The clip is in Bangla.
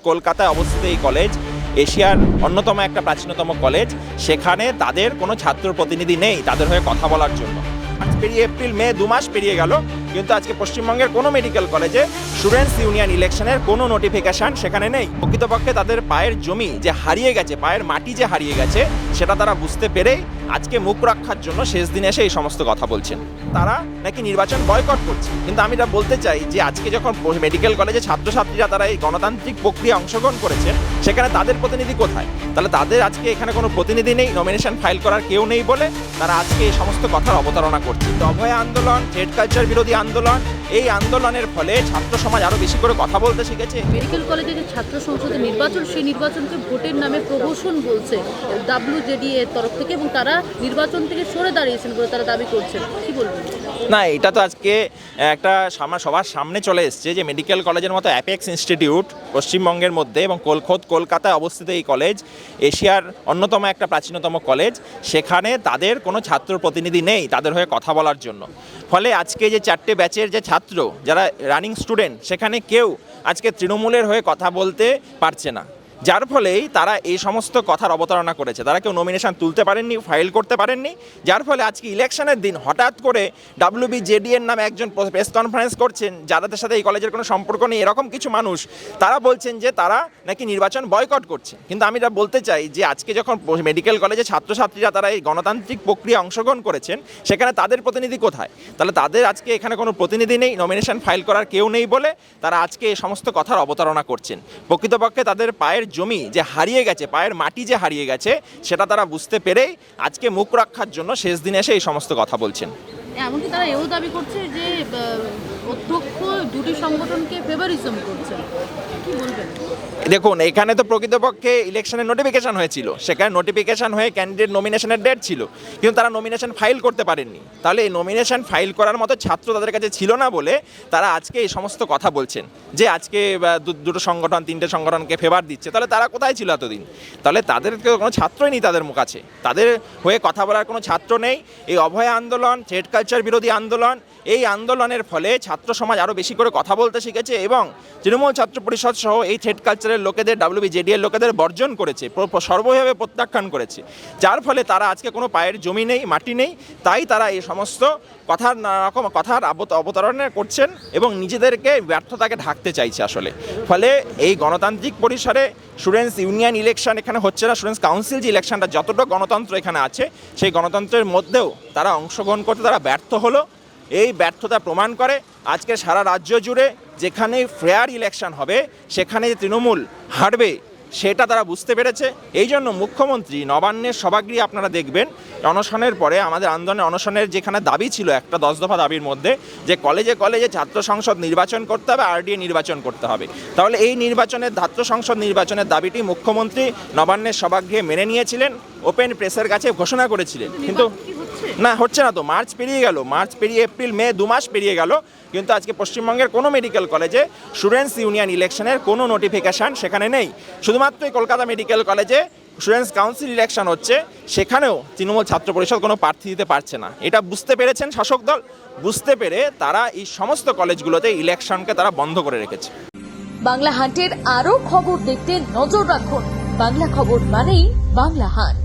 কলকাতায় অবস্থিত এই কলেজ এশিয়ার অন্যতম একটা প্রাচীনতম কলেজ। সেখানে তাদের কোনো ছাত্র প্রতিনিধি নেই তাদের হয়ে কথা বলার জন্য। আজ পেরিয়ে এপ্রিল মে 2 মাস পেরিয়ে গেল, কিন্তু আজকে পশ্চিমবঙ্গের কোনো মেডিকেল কলেজে স্টুডেন্টস ইউনিয়ন ইলেকশনের কোনো নোটিফিকেশন সেখানে নেই। প্রকৃতপক্ষে তাদের পায়ের জমি যে হারিয়ে গেছে, পায়ের মাটি যে হারিয়ে গেছে, সেটা তারা বুঝতে পেরেই আজকে মুখ রক্ষার জন্য শেষ দিনে এসে এই সমস্ত কথা বলছেন। তারা নাকি নির্বাচন বয়কট করছে, কিন্তু আমি এটা বলতে চাই যে আজকে যখন মেডিকেল কলেজে ছাত্রছাত্রীরা তারা এই গণতান্ত্রিক প্রক্রিয়া অংশগ্রহণ করেছেন, সেখানে তাদের প্রতিনিধি কোথায়? তাহলে তাদের আজকে এখানে কোনো প্রতিনিধি নেই, নমিনেশন ফাইল করার কেউ নেই বলে তারা আজকে এই সমস্ত কথার অবতারণা করছে। অভয় আন্দোলন, থ্রেড কালচার বিরোধী আন্দোলন, এই আন্দোলনের ফলে ছাত্র সমাজ আরো বেশি করে কথা বলতে শিখেছে। মেডিকেল কলেজে যে ছাত্র সংসদের নির্বাচন, সেই নির্বাচনকে ভোটের নামে প্রহসন বলছে WJDA এর তরফ থেকে, এবং তারা নির্বাচন থেকে সরে দাঁড়িয়েছেন বলে তারা দাবি করছেন। কি বলবেন? না, এটা তো আজকে একটা সবার সামনে চলে এসছে যে মেডিকেল কলেজের মতো অ্যাপেক্স ইনস্টিটিউট পশ্চিমবঙ্গের মধ্যে এবং কলকাতায় অবস্থিত এই কলেজ এশিয়ার অন্যতম একটা প্রাচীনতম কলেজ। সেখানে তাদের কোনো ছাত্র প্রতিনিধি নেই তাদের হয়ে কথা বলার জন্য। ফলে আজকে যে 4টে ব্যাচের যে ছাত্র যারা রানিং স্টুডেন্ট, সেখানে কেউ আজকে তৃণমূলের হয়ে কথা বলতে পারছে না, যার ফলেই তারা এই সমস্ত কথার অবতারণা করেছে। তারা কেউ নমিনেশন তুলতে পারেননি, ফাইল করতে পারেননি, যার ফলে আজকে ইলেকশনের দিন হঠাৎ করে WBJDA এর নামে একজন প্রেস কনফারেন্স করছেন, যাদের সাথে এই কলেজের কোনো সম্পর্ক নেই, এরকম কিছু মানুষ তারা বলছেন যে তারা নাকি নির্বাচন বয়কট করছে। কিন্তু আমি এটা বলতে চাই যে আজকে যখন মেডিকেল কলেজে ছাত্রছাত্রীরা তারা এই গণতান্ত্রিক প্রক্রিয়া অংশগ্রহণ করেছেন, সেখানে তাদের প্রতিনিধি কোথায়? তাহলে তাদের আজকে এখানে কোনো প্রতিনিধি নেই, নমিনেশন ফাইল করার কেউ নেই বলে তারা আজকে এই সমস্ত কথার অবতারণা করছেন। প্রকৃতপক্ষে তাদের পায়ের জমি যে হারিয়ে গেছে, পায়ের মাটি যে হারিয়ে গেছে, সেটা তারা বুঝতে পেরেই আজকে মুখ রক্ষার জন্য শেষ দিনে এসে এই সমস্ত কথা বলছেন। এমনকি তারা এও দাবি করছে যে অধ্যক্ষ দুটি সংগঠনকে ফেভারিজম করছে। কি বলবেন? দেখুন, এখানে তো প্রকৃতপক্ষে ইলেকশনের নোটিফিকেশন হয়েছিল, সেখানে নোটিফিকেশন হয়ে ক্যান্ডিডেট নমিনেশনের ডেট ছিল, কিন্তু তারা নমিনেশন ফাইল করতে পারেননি। তাহলে এই নমিনেশন ফাইল করার মতো ছাত্র তাদের কাছে ছিল না বলে তারা আজকে এই সমস্ত কথা বলছেন যে আজকে দুটো সংগঠন 3টে সংগঠনকে ফেভার দিচ্ছে। তাহলে তারা কোথায় ছিল এতদিন? তাহলে তাদের কোনো ছাত্রই নেই তাদের কাছে, তাদের হয়ে কথা বলার কোনো ছাত্র নেই। এই অভয় আন্দোলন, থ্রেড কালচার বিরোধী আন্দোলন, এই আন্দোলনের ফলে ছাত্র সমাজ আরও বেশি করে কথা বলতে শিখেছে এবং তৃণমূল ছাত্র পরিষদ সহ এই থ্রেড কালচারের লোকেদের, WBJDA এর লোকেদের বর্জন করেছে, সর্বভাবে প্রত্যাখ্যান করেছে, যার ফলে তারা আজকে কোনো পায়ের জমি নেই, মাটি নেই। তাই তারা এই সমস্ত কথার অবতারণা করছেন এবং নিজেদেরকে ব্যর্থতাকে ঢাকতে চাইছে আসলে। ফলে এই গণতান্ত্রিক পরিসরে স্টুডেন্টস ইউনিয়ন ইলেকশন এখানে হচ্ছে না। স্টুডেন্টস কাউন্সিল যে ইলেকশনটা, যতটা গণতন্ত্র এখানে আছে, সেই গণতন্ত্রের মধ্যেও তারা অংশগ্রহণ করতে তারা ব্যর্থ হলো। এই ব্যর্থতা প্রমাণ করে আজকে সারা রাজ্য জুড়ে যেখানে ফেয়ার ইলেকশন হবে, সেখানে যে তৃণমূল হারবে সেটা তারা বুঝতে পেরেছে। এই জন্য মুখ্যমন্ত্রী নবান্নের সভাগৃহে আপনারা দেখবেন অনশনের পরে আমাদের আন্দোলনের অনশনের যেখানে দাবি ছিল, একটা 10 দফা দাবির মধ্যে, যে কলেজে কলেজে ছাত্র সংসদ নির্বাচন করতে হবে, RDA নির্বাচন করতে হবে। তাহলে এই ছাত্র সংসদ নির্বাচনের দাবিটি মুখ্যমন্ত্রী নবান্নের সভাগৃহে মেনে নিয়েছিলেন, ওপেন প্রেসের কাছে ঘোষণা করেছিলেন, কিন্তু না, হচ্ছে না তো। মার্চ পেরিয়ে গেল, মার্চ পেরিয়ে এপ্রিল মে 2 মাস পেরিয়ে গেল, কিন্তু আজকে পশ্চিমবঙ্গের কোনো মেডিকেল কলেজে স্টুডেন্টস ইউনিয়ন ইলেকশনের কোনো নোটিফিকেশান সেখানে নেই। শুধুমাত্র এই কলকাতা মেডিকেল কলেজে স্টুডেন্টস কাউন্সিল ইলেকশন হচ্ছে, সেখানেও তৃণমূল ছাত্র পরিষদ কোনো প্রার্থী দিতে পারছে না। এটা বুঝতে পেরেছেন শাসক দল, বুঝতে পেরে তারা এই সমস্ত কলেজগুলোতে ইলেকশনকে তারা বন্ধ করে রেখেছে। বাংলা হান্টের আরও খবর দেখতে নজর রাখুন। বাংলা খবর মানেই বাংলা হান্ট।